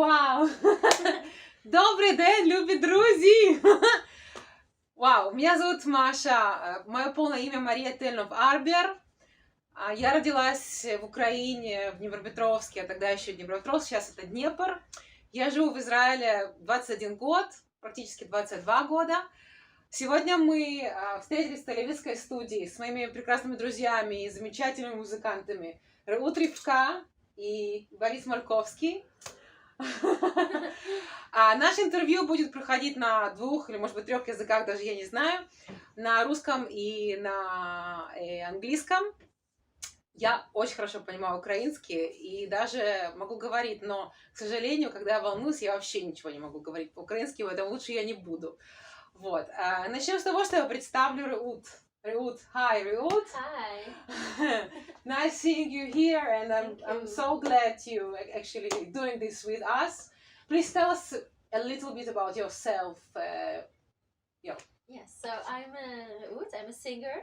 Вау! Добрый день, любі друзі! Вау, меня зовут Маша, мое полное имя Мария Тельнов Арбер. Я родилась в Украине, в Днепропетровске, а тогда еще Днепропетровск, сейчас это Днепр. Я живу в Израиле 21 год, практически 22 года. Сегодня мы встретились в телевизской студии с моими прекрасными друзьями и замечательными музыкантами Реут Рівка и Борис Мальковский. Наше интервью будет проходить на 2 или, может быть, 3 языках, даже я не знаю. На русском и на английском. Я очень хорошо понимаю украинский и даже могу говорить, но, к сожалению, когда я волнуюсь, я вообще ничего не могу говорить по-украински, поэтому лучше я не буду. Вот. Начнем с того, что я представлю Реут. Реут, hi Reut. Hi. Nice seeing you here, and I'm so glad you actually doing this with us. Please tell us a little bit about yourself. Yes, so I'm Reut. I'm a singer.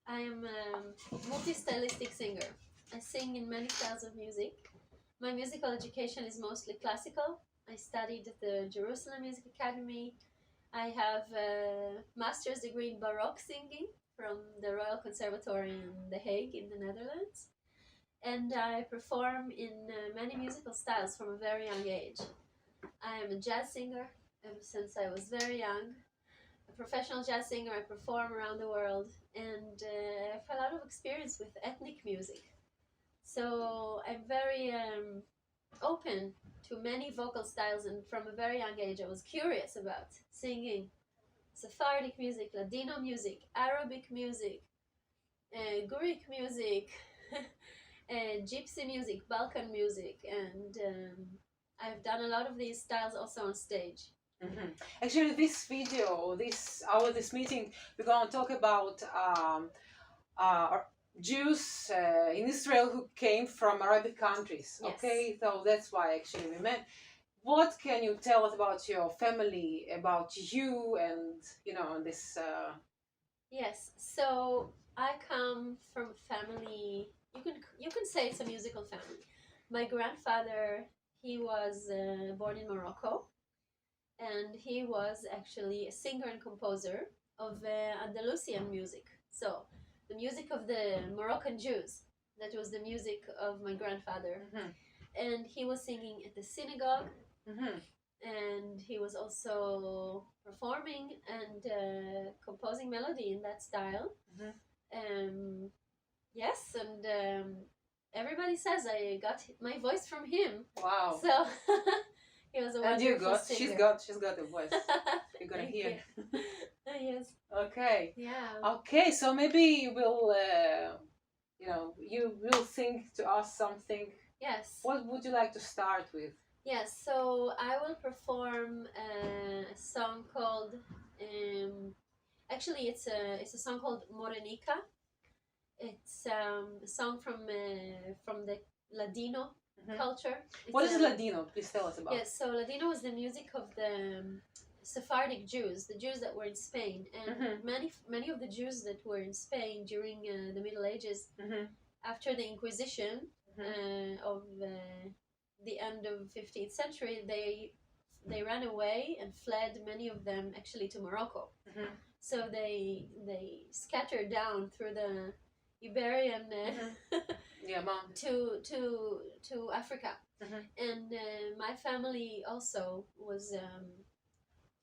I am a multi-stylistic singer. I sing in many styles of music. My musical education is mostly classical. I studied at the Jerusalem Music Academy. I have a master's degree in Baroque singing from the Royal Conservatory in The Hague in the Netherlands. And I perform in many musical styles from a very young age. I am a jazz singer since I was very young. A professional jazz singer. I perform around the world, and I have a lot of experience with ethnic music. So I'm very open to many vocal styles, and from a very young age I was curious about singing Sephardic music, Ladino music, Arabic music, Greek music, Gypsy music, Balkan music, and I've done a lot of these styles also on stage. Mm-hmm. Actually, this video, this meeting, we're going to talk about Jews in Israel who came from Arabic countries. Yes. Okay, so that's why actually we met. What can you tell us about your family, about you, and this? Yes, so I come from a family. You can say it's a musical family. My grandfather, he was born in Morocco, and he was actually a singer and composer of Andalusian music. So the music of the Moroccan Jews. That was the music of my grandfather. Mm-hmm. And he was singing at the synagogue. Mm-hmm. And he was also performing and composing melody in that style. Mm-hmm. Yes, and everybody says I got my voice from him. Wow. So he was a wonderful singer. She's got a voice. You're gonna hear. Yes. Okay. Yeah. Okay, so maybe you will, you will sing to us something. Yes. What would you like to start with? Yes, so I will perform a song called, actually it's a song called Morenica. It's a song from the Ladino culture. What is Ladino? Please tell us about. Yes, so Ladino is the music of the Sephardic Jews, the Jews that were in Spain, and many of the Jews that were in Spain during the Middle Ages, after the Inquisition of the end of 15th century, they ran away and fled, many of them actually to Morocco. So they scattered down through the Iberian to Africa. And my family also was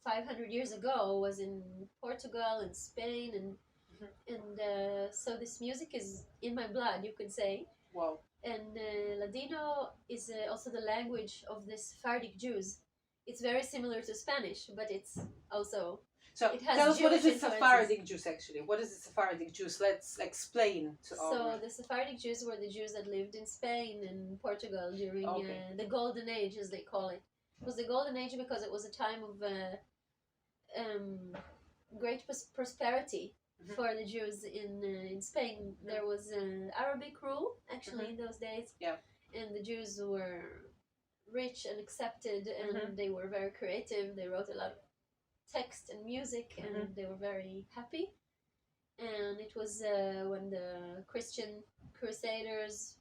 500 years ago was in Portugal and Spain, and so this music is in my blood, you could say. Wow. And Ladino is also the language of the Sephardic Jews. It's very similar to Spanish, but it's also... So tell us, what is the Sephardic Jews actually? What is the Sephardic Jews? Let's explain to all. So the Sephardic Jews were the Jews that lived in Spain and Portugal during the Golden Age, as they call it. It was the Golden Age because it was a time of great prosperity for the Jews in Spain. There was Arabic rule actually in those days. Yeah. And the Jews were rich and accepted, and they were very creative. They wrote a lot of text and music, and they were very happy. And it was when the Christian Crusaders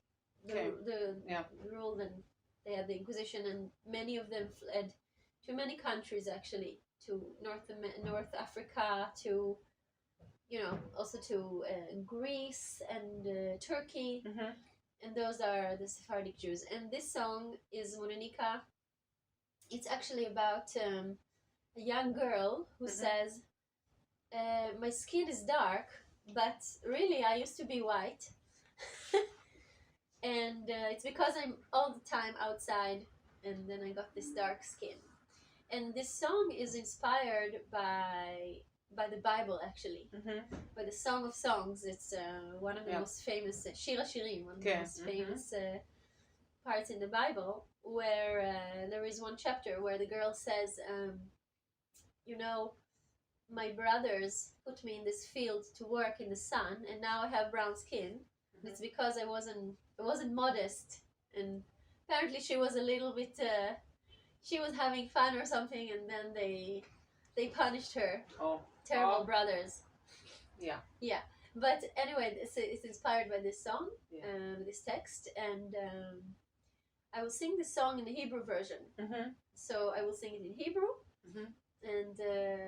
ruled and they had the Inquisition, and many of them fled to many countries, actually, to North Africa, to, you know, also to Greece and Turkey. Mm-hmm. And those are the Sephardic Jews. And this song is Morenica. It's actually about a young girl who says, my skin is dark, but really I used to be white. And it's because I'm all the time outside, and then I got this dark skin. And this song is inspired by the Bible, actually. By the Song of Songs. It's one of the most famous, Shir HaShirim, one of the most famous parts in the Bible, where there is one chapter where the girl says, you know, my brothers put me in this field to work in the sun, and now I have brown skin. It's because I wasn't modest, and apparently she was a little bit, she was having fun or something, and then they punished her. Terrible brothers. Yeah. But anyway, it's inspired by this song, this text, and I will sing this song in the Hebrew version. So I will sing it in Hebrew, and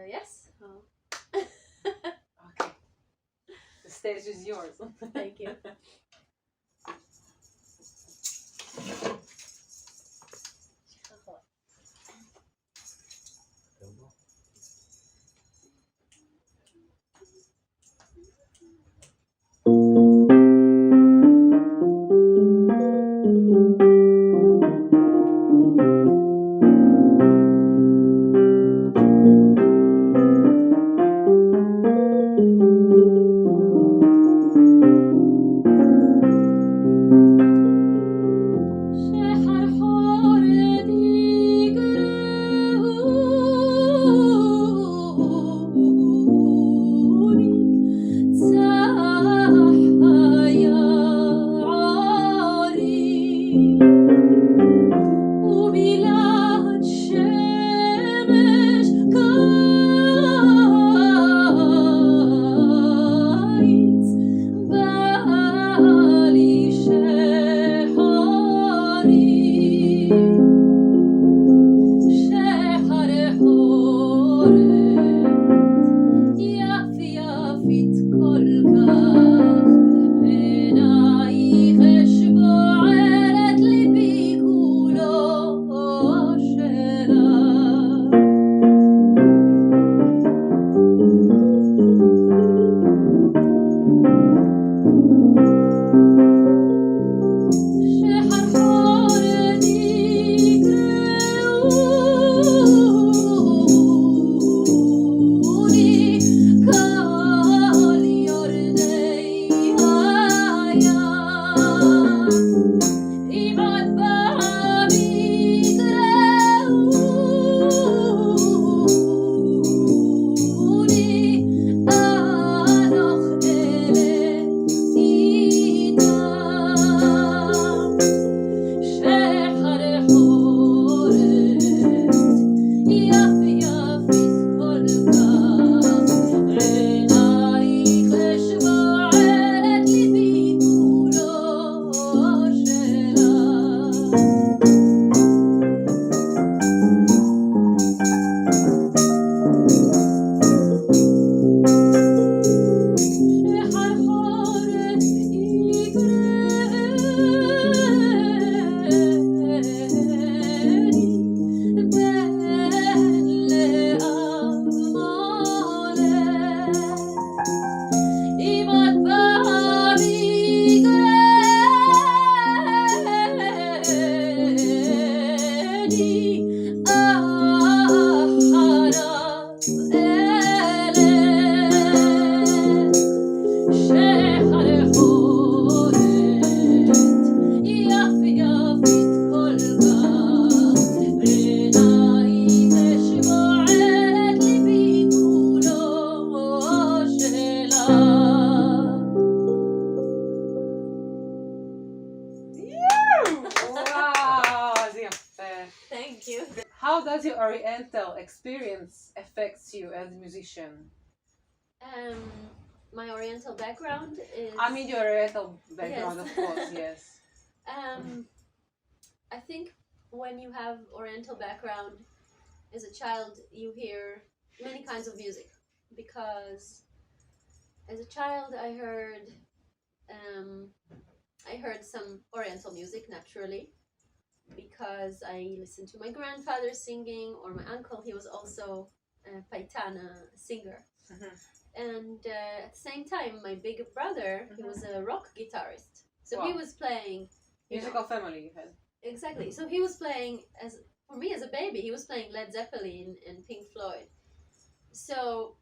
yes. Okay. The stage is yours. Thank you. How does your Oriental experience affects you as a musician? My Oriental background is... I mean your Oriental background, Yes. of course, yes. I think when you have Oriental background, as a child, you hear many kinds of music. Because as a child, I heard some Oriental music naturally, because I listened to my grandfather singing, or my uncle. He was also a paitana singer. And at the same time, my big brother, he was a rock guitarist. So he was playing... Musical family you had. Exactly. So he was playing, for me as a baby, he was playing Led Zeppelin and Pink Floyd. So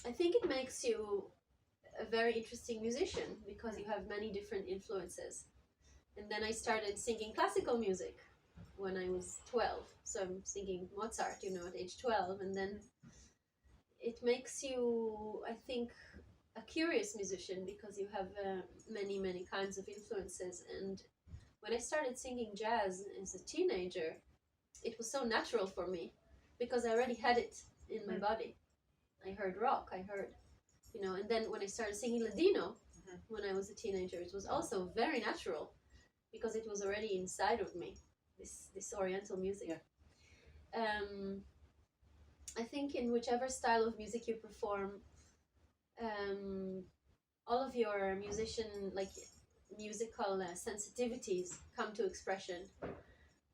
I think it makes you a very interesting musician, because you have many different influences. And then I started singing classical music when I was 12. So I'm singing Mozart, at age 12. And then it makes you, I think, a curious musician, because you have many, many kinds of influences. And when I started singing jazz as a teenager, it was so natural for me, because I already had it in my body. I heard rock, and then when I started singing Ladino, when I was a teenager, it was also very natural, because it was already inside of me, this Oriental music. I think in whichever style of music you perform, all of your musical sensitivities come to expression,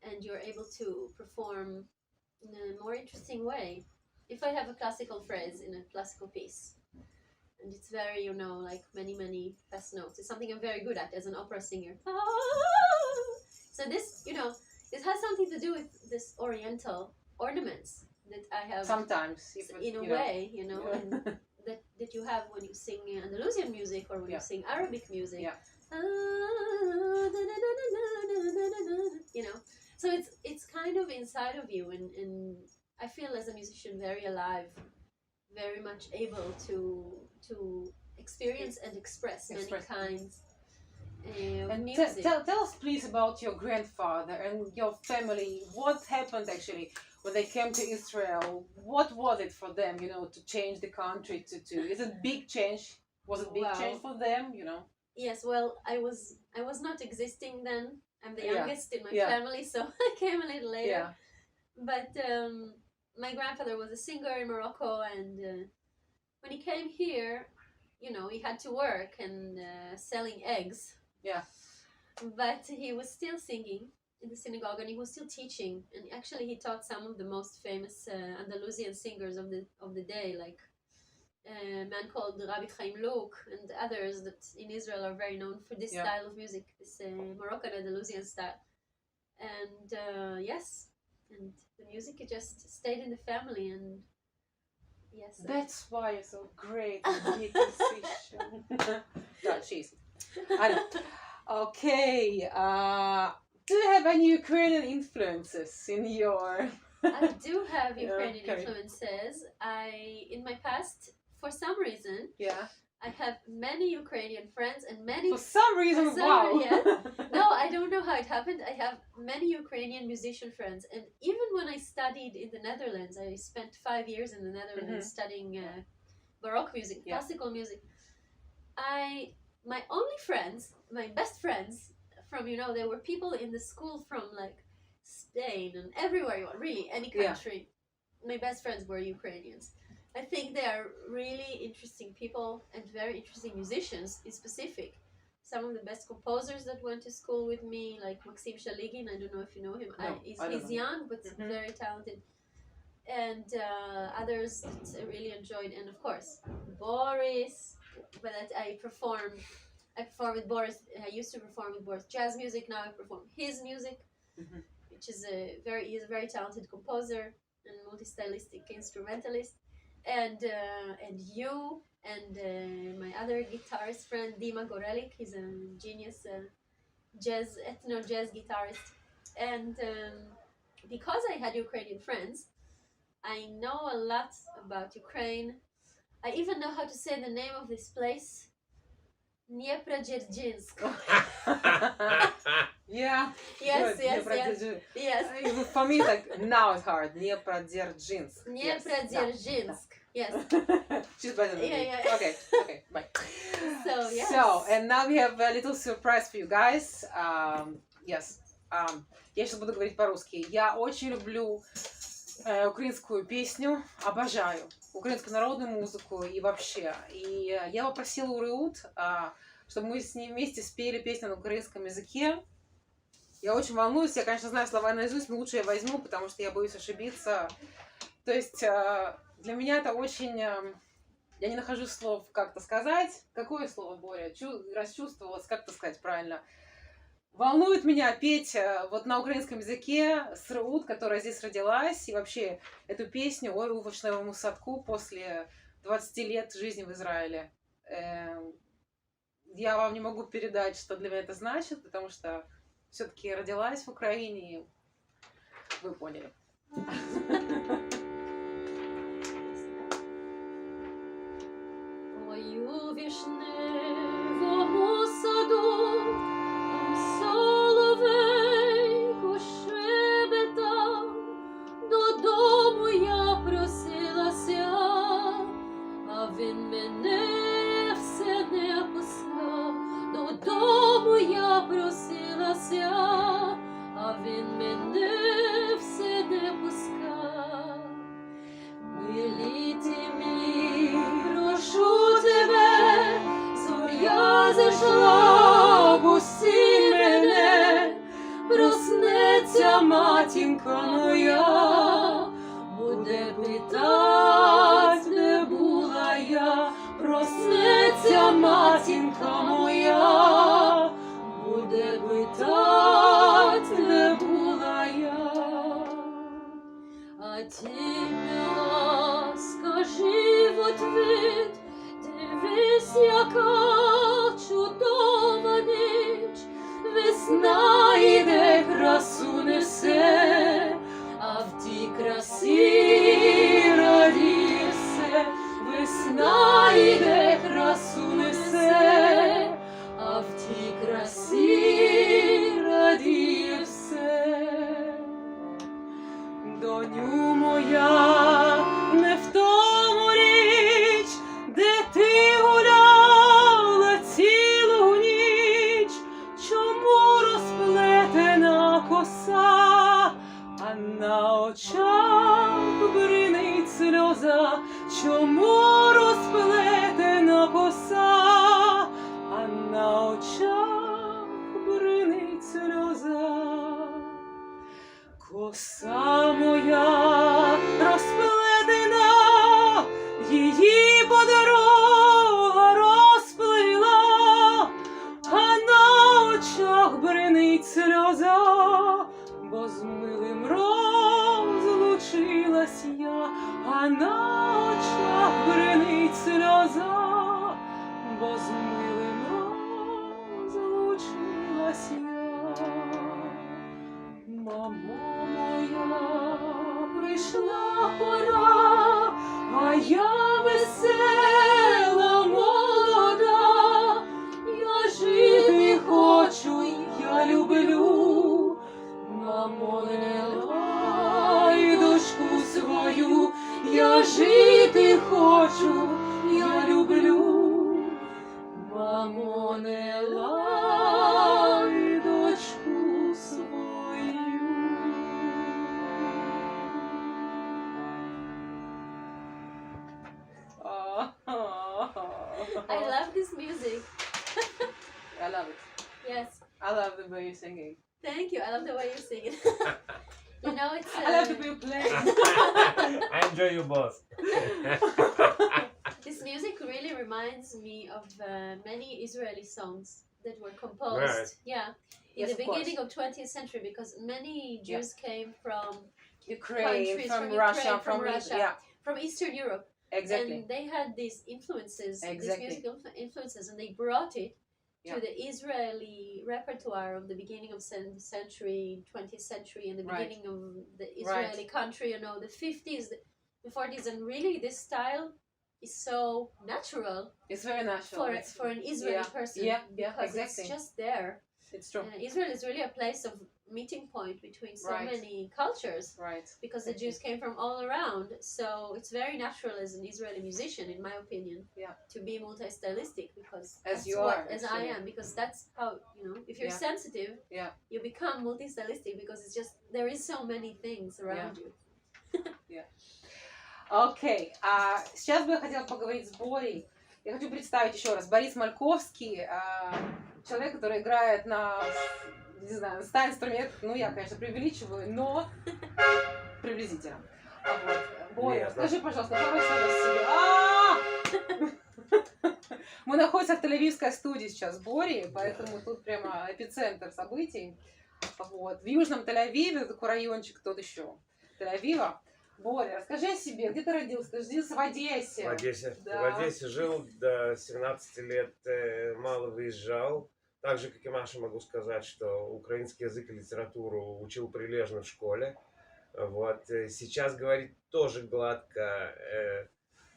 and you're able to perform in a more interesting way. If I have a classical phrase in a classical piece, and it's very, like many, many fast notes, it's something I'm very good at as an opera singer. So this, it has something to do with this Oriental ornaments that I have. Sometimes. In a way, and that you have when you sing Andalusian music, or when you sing Arabic music. Yeah. So it's kind of inside of you, and I feel as a musician very alive, very much able to experience and express many kinds of music. Tell us please about your grandfather and your family. What happened actually when they came to Israel? What was it for them, to change the country to is it big change? Was it big change for them, Yes, well, I was not existing then. I'm the youngest in my family, so I came a little later. But my grandfather was a singer in Morocco, and when he came here, he had to work and selling eggs. But he was still singing in the synagogue, and he was still teaching. And actually, he taught some of the most famous Andalusian singers of the day, like a man called Rabbi Chaim Luk, and others that in Israel are very known for this style of music, this Moroccan Andalusian style. And and the music just stayed in the family, and that's why you're so great at musician. No, cheese. I know. Okay. Do you have any Ukrainian influences in your? I do have Ukrainian influences. In my past, for some reason, I have many Ukrainian friends and many... For some reason, wow! No, I don't know how it happened. I have many Ukrainian musician friends. And even when I studied in the Netherlands, I spent 5 years in the Netherlands studying Baroque music, classical music. My only friends, my best friends from, there were people in the school from like Spain and everywhere you want, really, any country. My best friends were Ukrainians. I think they are really interesting people and very interesting musicians in specific. Some of the best composers that went to school with me, like Maxim Shaligin, I don't know if you know him. No, he's young, but very talented. And others that I really enjoyed. And of course, Boris, but I perform with Boris. I used to perform with Boris jazz music. Now I perform his music, which is he's a very talented composer and multi-stylistic instrumentalist. And you and my other guitarist friend Dima Gorelik, he's a genius ethno-jazz guitarist. And because I had Ukrainian friends, I know a lot about Ukraine. I even know how to say the name of this place, Dnieprodzержinsk. Yes. Yes. For me, it's like, now it's hard. Dnieprodzержinsk. Dnieprodzержinsk. Yes. She's better than me. Okay, bye. So, yes. So, and now we have a little surprise for you guys. Yes, Я сейчас буду говорить по-русски. Я очень люблю украинскую песню, обожаю украинскую народную музыку и вообще. И я попросила у Реут, чтобы мы с ней вместе спели песню на украинском языке. Я очень волнуюсь, я, конечно, знаю слова наизусть, но лучше я возьму, потому что я боюсь ошибиться. То есть для меня это очень... Я не нахожу слов, как-то сказать. Какое слово, Боря? Расчувствовалась, как-то сказать правильно. Волнует меня петь вот на украинском языке с Реут, которая здесь родилась, и вообще эту песню «Ой, у вишневому садку» после 20 лет жизни в Израиле. Я вам не могу передать, что для меня это значит, потому что все-таки родилась в Украине, и вы поняли. Ой, у вишневому саду соловейко щебетав, додому я просилася, а він мене все не пускав. Додому я просилася, а він мене все не пускав. Милий ти мій, прошу тебе, зоря зайшла, пусти мене, проснеться матінка моя, буде питать, де була я, проснеться матінка моя, буде питать, де була я. А ти, мила, скажи в ответ, дивись, яка чудова ніч, весна іде, красу несе, а в тій красі радіє все. Весна іде, красу несе, а в тій красі радіє все. Доню моя, не в тому річ, де ти гуляла цілу ніч, чому розплетена коса, а на очах бринить сльоза, чому розплетена коса, а на очах бринить сльоза. Коса моя розплетена, її подорога розплила, а на очах бринить сльоза, бо з милим розлучилась я, а на очах бринить сльоза, бо з милим розлучилась я. Мамо моя, прийшла пора, а я весела, молода, я жити хочу, я люблю. Мамо, не лай дочку свою, я жити хочу, я люблю. Мамо, не лай дочку свою. I love this music. I love it. Yes. I love the way you're singing. Thank you. I love the way you sing it. You know, it's. I love the way you play. I enjoy you both. This music really reminds me of many Israeli songs that were composed. Right. Yeah. In Yes, the of course. beginning of 20th century, because many Jews came from Ukraine, countries, from from Russia, Ukraine, from from Russia. Yeah, from Eastern Europe. exactly. And they had these influences, these Exactly. musical influences, and they brought it Yeah. to the Israeli repertoire of the beginning of the century, 20th century, and the Right. beginning of the Israeli country, you know, the 50s, the 40s, and really this style is so natural It's very natural. It's, for an Israeli yeah, person. yeah, because exactly. it's just there. it's true. Israel is really a place of meeting point between so Right. many cultures. Right. Because the Jews came from all around, so it's very natural as an Israeli musician, in my opinion, Yeah. to be multi-stylistic, because As that's you what, are, as I actually. am, because that's how, you know, if you're Yeah. sensitive, Yeah. you become multi-stylistic, because it's just, there is so many things around you. Окей. Сейчас бы я хотела поговорить с Борей. Я хочу представить еще раз. Борис Мальковский, человек, который играет на, не знаю, на 100 инструментах. Ну, я, конечно, преувеличиваю, но приблизительно. Вот. Боря, Нет, скажи, пожалуйста, пару слов о себе. Мы находимся в Тель-Авивской студии сейчас с Борей, поэтому тут прямо эпицентр событий. Вот. В Южном Тель-Авиве, такой райончик, тот еще Тель-Авива. Боря, расскажи о себе, где ты родился? Ты родился в Одессе. В Одессе. Да. В Одессе жил до 17 лет, мало выезжал. Так же, как и Маша, могу сказать, что украинский язык и литературу учил прилежно в школе. Вот. Сейчас говорить тоже гладко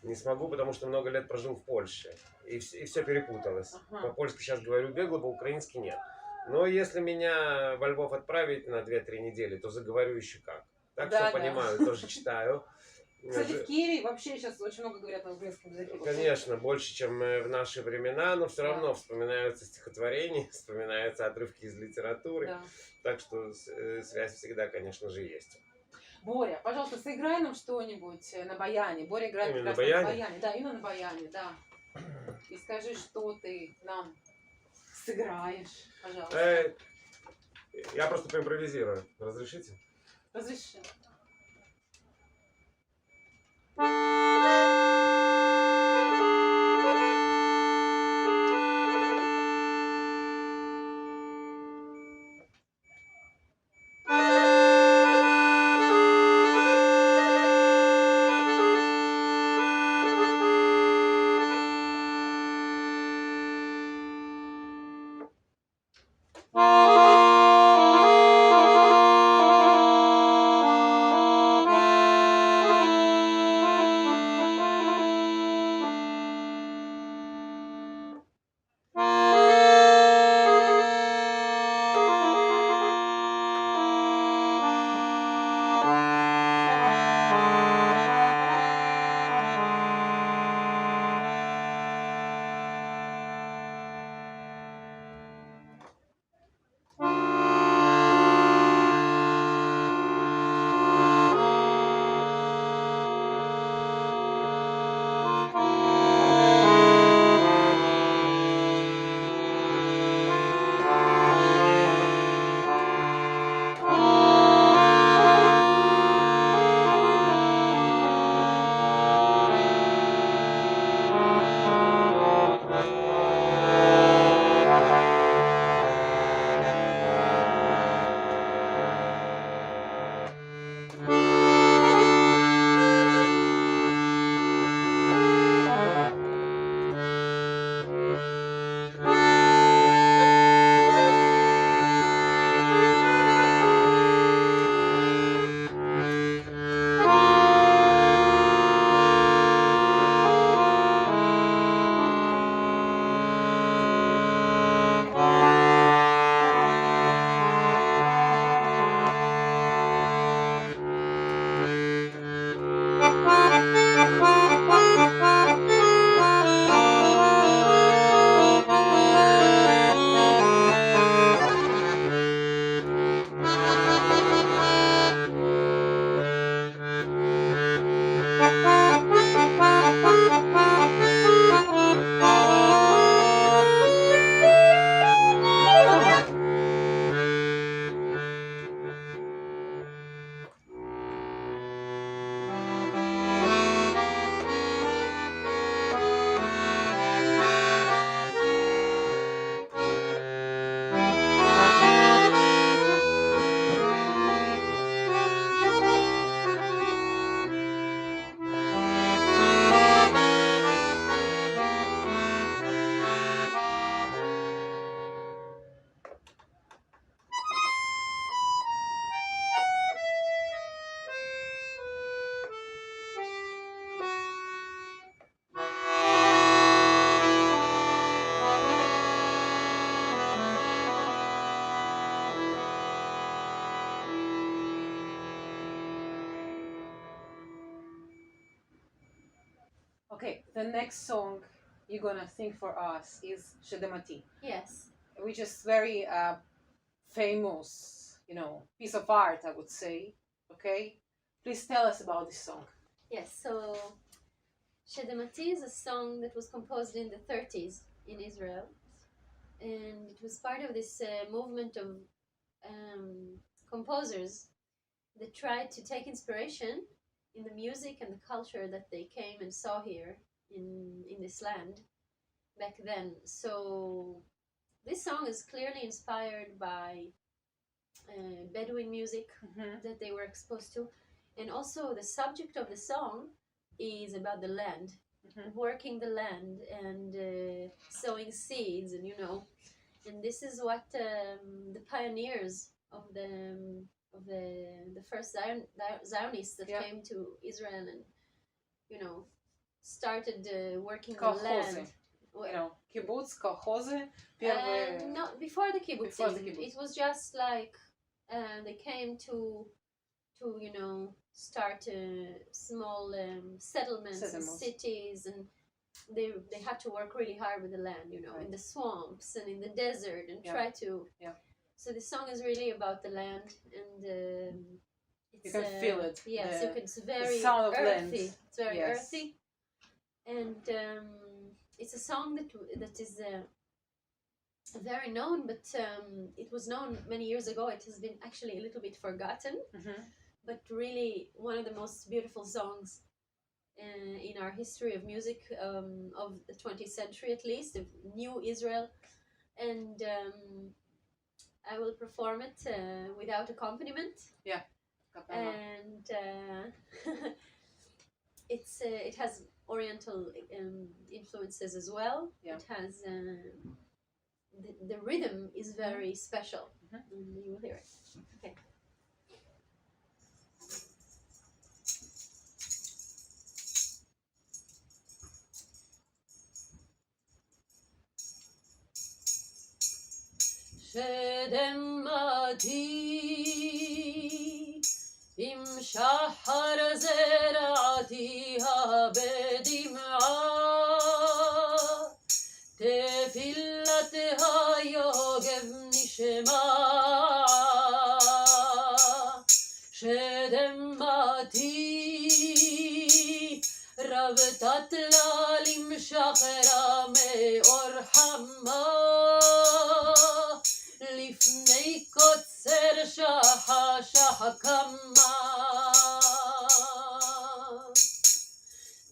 не смогу, потому что много лет прожил в Польше. И все перепуталось. Ага. По-польски сейчас говорю бегло, по-украински нет. Но если меня во Львов отправить на 2-3 недели, то заговорю еще как. Так Да, что да. понимаю, тоже читаю. Кстати, в Киеве вообще сейчас очень много говорят на украинском языке. Конечно, больше, чем в наши времена, но все Да. равно вспоминаются стихотворения, вспоминаются отрывки из литературы. Да. Так что связь всегда, конечно же, есть. Боря, пожалуйста, сыграй нам что-нибудь на баяне. Боря играет Именно прекрасно на баяне? Да, именно на баяне, да. И скажи, что ты нам сыграешь, пожалуйста. Я просто поимпровизирую. Разрешите? Разреши. Okay, the next song you're gonna sing for us is Shedemati, Yes. which is very famous, piece of art, I would say. Okay, please tell us about this song. Yes, so Shedemati is a song that was composed in the 30s in Israel, and it was part of this movement of composers that tried to take inspiration in the music and the culture that they came and saw here in this land back then. So this song is clearly inspired by Bedouin music that they were exposed to, and also the subject of the song is about the land, working the land and sowing seeds, and and this is what the pioneers of the first Zionists that came to Israel and started working the land. Kibbutz, kolchozy, No, before the kibbutz. It was just like they came to start small settlements and cities, and they had to work really hard with the land, in the swamps and in the desert, and try to. So the song is really about the land, and it's, you can feel it. Yes, it's very sound of earthy. land. It's very earthy, and it's a song that is very known, but it was known many years ago. It has been actually a little bit forgotten, but really one of the most beautiful songs in our history of music of the 20th century, at least, of New Israel. And I will perform it without accompaniment. Yeah. And it has Oriental influences as well. It has the rhythm is very special. And you will hear it. Okay. شدمتي עם שחר זרעתיה בדמעה תפילתها יוגב נשמה שדמתי רבתת לה למשחרה מאור חמה לפני קוצר שחקמה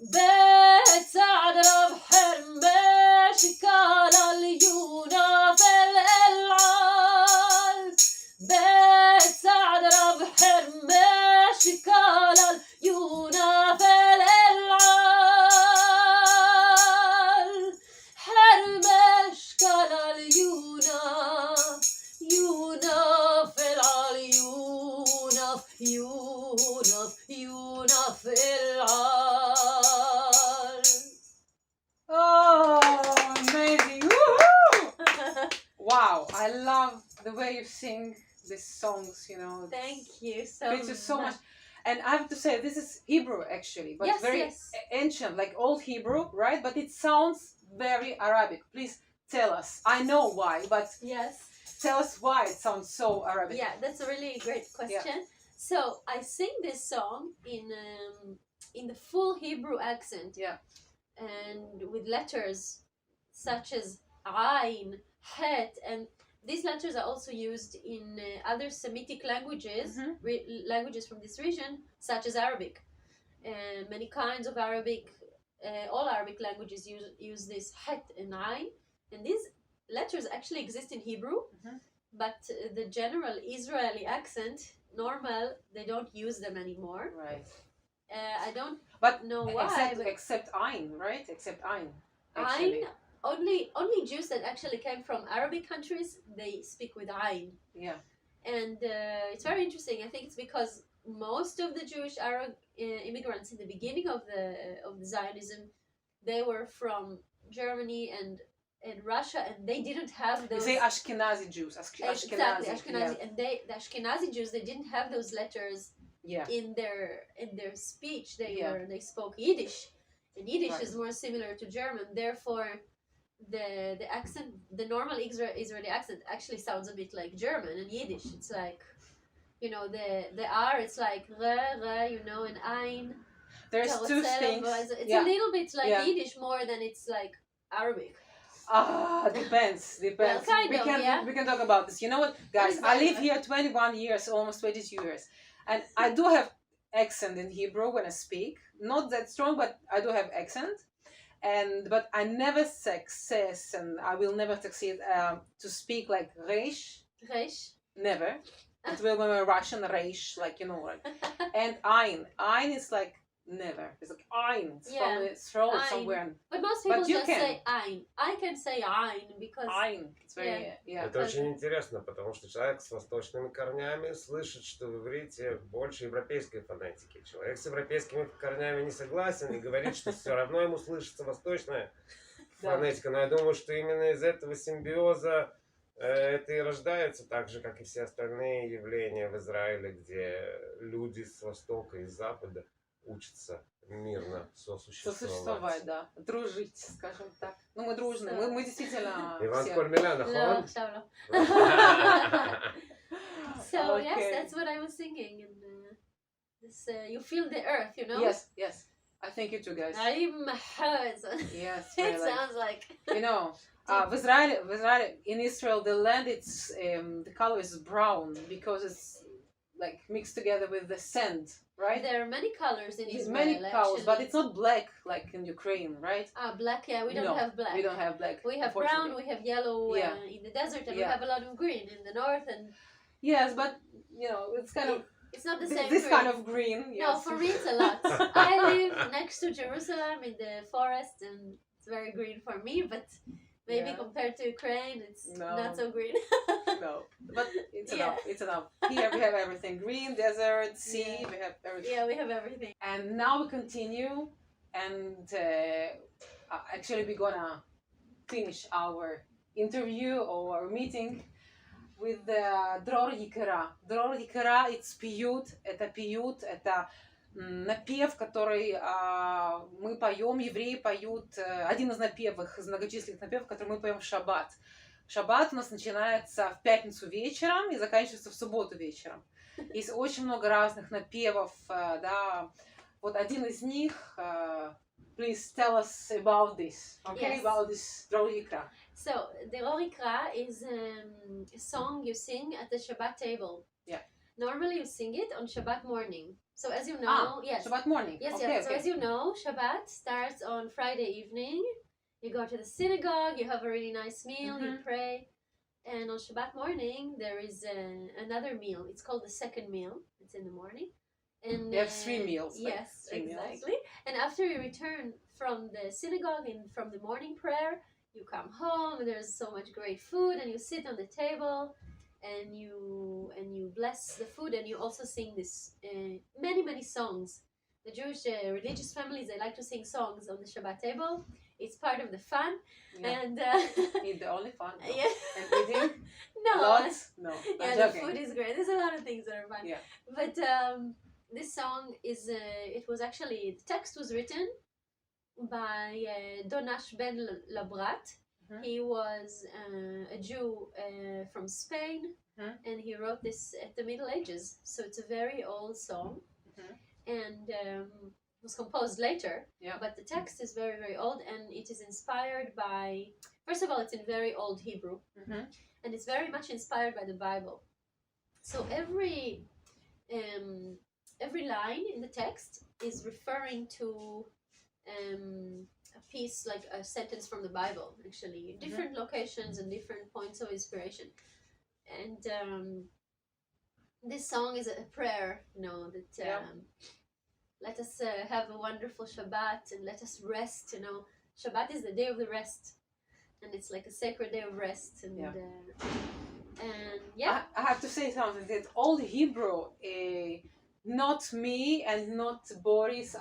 בצעד רב חרמש כלל יונפל אל על בצעד רב חרמש כלל יונפל אל על חרמש כלל يونف العال يونف العال. Oh, amazing! Woohoo! Wow, I love the way you sing these songs. Thank you so much. And I have to say, this is Hebrew actually, but very ancient, like old Hebrew, right? But it sounds very Arabic. Please tell us. I know why, but tell us why it sounds so Arabic. Yeah, that's a really great question. So I sing this song in the full Hebrew accent. And with letters such as Ain, Het, and these letters are also used in other Semitic languages, languages from this region, such as Arabic. Many kinds of Arabic, all Arabic languages use this Het and Ain, and these letters actually exist in Hebrew, but the general Israeli accent, normal, they don't use them anymore. Right. I don't know why. Except Ain, right? Except Ain. Actually. Ain, only Jews that actually came from Arabic countries, they speak with Ain. Yeah. And it's very interesting. I think it's because most of the Jewish Arab immigrants in the beginning of the Zionism, they were from Germany and Russia, and they didn't have those. You say Ashkenazi Jews. Exactly, Ashkenazi, and the Ashkenazi Jews, they didn't have those letters in their speech. They spoke Yiddish, And Yiddish Right. is more similar to German. Therefore, the accent, the normal Israeli accent, actually sounds a bit like German and Yiddish. It's like, you know, the R, it's like re, you know, and ein. There's two Carousel, things. It's Yeah. a little bit like Yeah. Yiddish more than it's like Arabic. Depends. Well, kind we of, can yeah. we can talk about this. You know what, guys? I live here 21 years, almost 22 years, and I do have accent in Hebrew when I speak. Not that strong, but I do have accent. But I never success, and I will never succeed to speak like reish. Reish. Never. It will be a Russian reish, like, you know, like. And ein. Ein is like never. It's like ein. It's from the throat Ein. somewhere. But most people But you just can. say ein. I can say ein because Ein. It's very, yeah. Это очень интересно, потому что человек с восточными корнями слышит, что в иврите больше европейской фонетики. Человек с европейскими корнями не согласен и говорит, что все равно ему слышится восточная фонетика. Но я думаю, что именно из этого симбиоза это и рождается, так же, как и все остальные явления в Израиле, где люди с востока и с запада учатся мирно сосуществовать. Да. Дружить, скажем так. Ну, мы дружны. Мы действительно Иван все. Кольмеля, no, нахон? no. So Okay. yes, that's what I was singing, and this you feel the earth, you know. Yes. I thank you too, guys. I'm Yes, It very like, sounds like. you know, in Israel, the land, it's the color is brown because it's like mixed together with the sand, right? There are many colors in There's Israel. many colors, but actually. it's not black like in Ukraine, right? Black. Yeah, we don't No, have black. We don't have black. We have brown. unfortunately. We have yellow Yeah. in the desert, and we Yeah. have a lot of green in the north. And Yes, but you know, it's kind of it's not the this, same. this green. kind of green. No, Yes. for me it's a lot. I live next to Jerusalem in the forest, and it's very green for me. But maybe Yeah. compared to Ukraine, it's No. not so green. No, but it's Yeah. enough. It's enough. Here we have everything: green, desert, sea. Yeah. We have everything. Yeah, we have everything. And now we continue, and actually we're gonna finish our interview or our meeting with Dror Yikara. Dror Yikara, it's пиют, это напев, который мы поем, евреи поют, один из напевов, из многочисленных напевов, который мы поем в шаббат. Шаббат у нас начинается в пятницу вечером и заканчивается в субботу вечером. Есть очень много разных напевов, да. Вот один из них, please tell us about this, okay, Yes. about this Dror Yikra. So the Rorikra is a song you sing at the Shabbat table. Yeah. Normally you sing it on Shabbat morning. So as you know, yes. Shabbat morning. Yes, okay, yes. So okay. as you know, Shabbat starts on Friday evening. You go to the synagogue, you have a really nice meal, you pray. And on Shabbat morning, there is another meal. It's called the second meal. It's in the morning. And You have 3 meals. like yes, 3 meals. exactly. And after you return from the synagogue and from the morning prayer, you come home and there's so much great food, and you sit on the table and you bless the food, and you also sing this many songs. The Jewish religious families, they like to sing songs on the Shabbat table. It's part of the fun. Yeah. And Eat the only fun. No. yeah. And eating No. lots. No. Yeah, I'm the joking. food is great. There's a lot of things that are fun. Yeah. But this song is, it was actually, the text was written by Donash Ben Labrat. Mhm. He was a Jew from Spain, Mhm. and he wrote this at the Middle Ages. So it's a very old song, Mhm. and was composed later. Yeah. But the text is very old, and it is inspired by, first of all, it's in very old Hebrew, Mhm. and it's very much inspired by the Bible. So every line in the text is referring to a piece, like a sentence from the Bible, actually, different locations and different points of inspiration. And this song is a prayer, you know, that Yeah. let us have a wonderful Shabbat and let us rest, you know. Shabbat is the day of the rest, and it's like a sacred day of rest. And yeah. I have to say something that old Hebrew, not me and not Boris,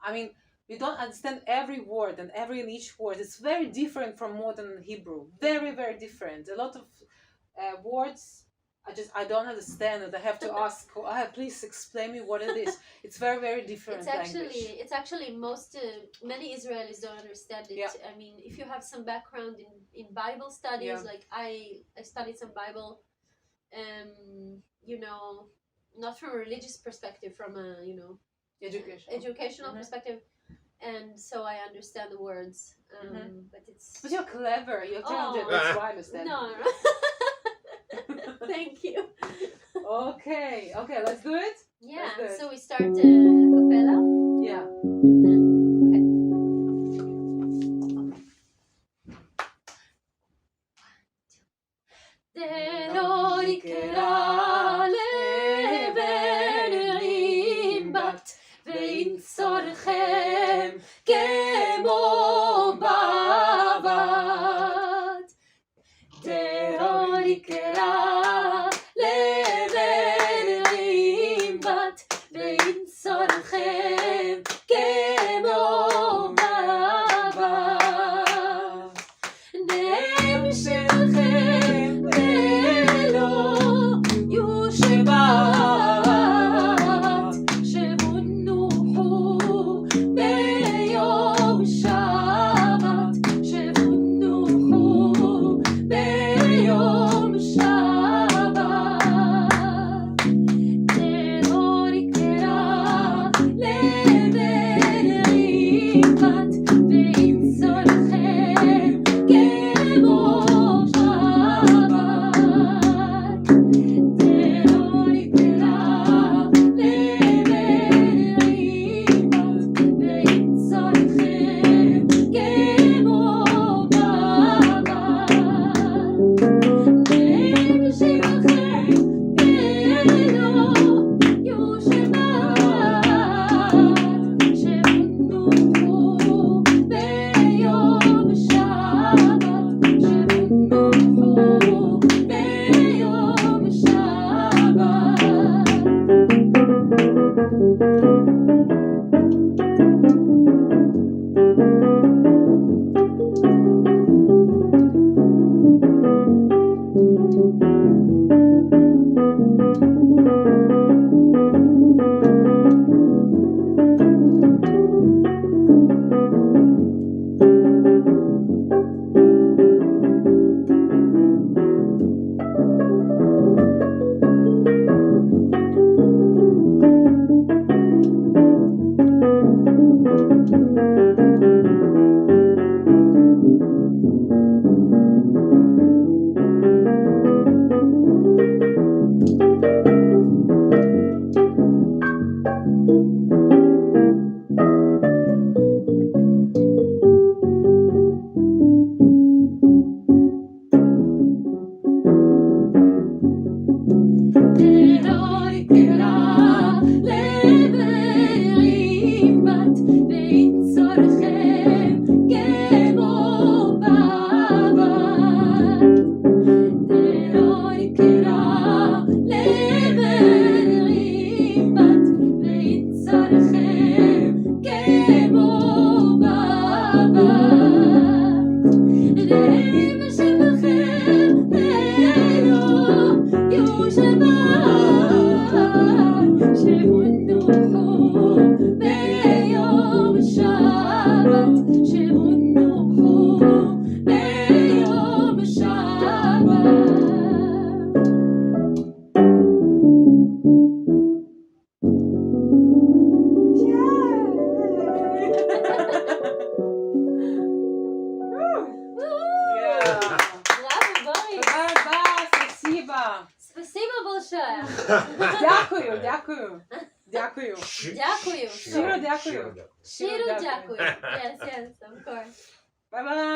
I mean, we don't understand every word and each word. It's very different from modern Hebrew. Very different. A lot of words I don't understand it. I have to ask, please explain me what it is. It's very, very different language. It's actually many Israelis don't understand it. Yeah. I mean, if you have some background in Bible studies, Yeah. like I studied some Bible, you know, not from a religious perspective, from a, you know, educational perspective, and so I understand the words. But it's. But you're clever. You're talented. That's why I understand. No. Thank you. Okay, let's do it. Yeah. Let's do it. So we start a cappella. Yeah. And then, Дякую. Дякую. Щиро дякую. Щиро дякую. Yes, of course. Bye-bye.